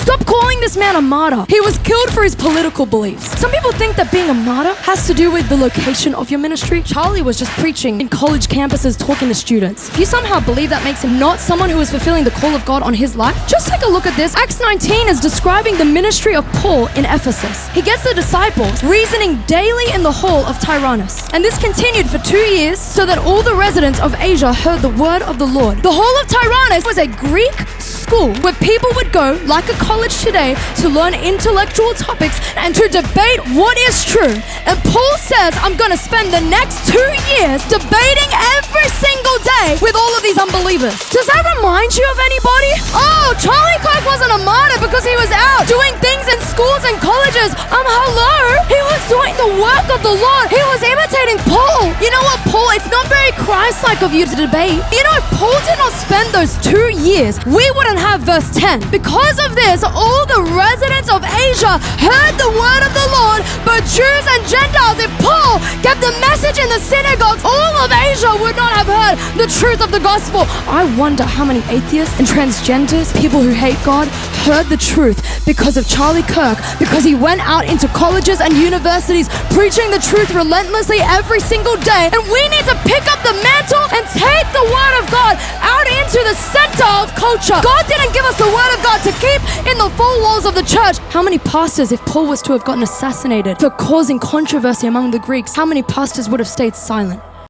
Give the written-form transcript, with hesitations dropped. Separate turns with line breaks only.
Stop calling this man a martyr. He was killed for his political beliefs. Some people think that being a martyr has to do with the location of your ministry. Charlie was just preaching in college campuses, talking to students. If you somehow believe that makes him not someone who is fulfilling the call of God on his life, just take a look at this. Acts 19 is describing the ministry of Paul in Ephesus. He gets the disciples reasoning daily in the hall of Tyrannus. And this continued for 2 years so that all the residents of Asia heard the word of the Lord. The hall of Tyrannus was a Greek school where people would go, like a college today, to learn intellectual topics and to debate what is true. And Paul says, I'm going to spend the next 2 years debating every single day with all of these unbelievers. Does that remind you of anybody? Oh, Charlie Kirk wasn't a martyr because he was out doing things in schools and colleges. Hello? He was doing the work of the Lord. He was imitating Paul. You know what, Paul? It's not very Christ-like of you to debate. You know, if Paul did not spend those 2 years, we wouldn't have verse 10. Because of this, all the residents of Asia heard the word of the Lord, both Jews and Gentiles. If Paul kept the message in the synagogues, all of Asia would not have heard the truth of the gospel. I wonder how many atheists and transgenders, people who hate God, heard the truth because of Charlie Kirk, because he went out into colleges and universities preaching the truth relentlessly every single day. And we need to pick up the mantle and take the word of God out into the center of culture. God didn't give us the word of God to keep in the four walls of the church. How many pastors, if Paul was to have gotten assassinated for causing controversy among the Greeks, how many pastors would have stayed silent?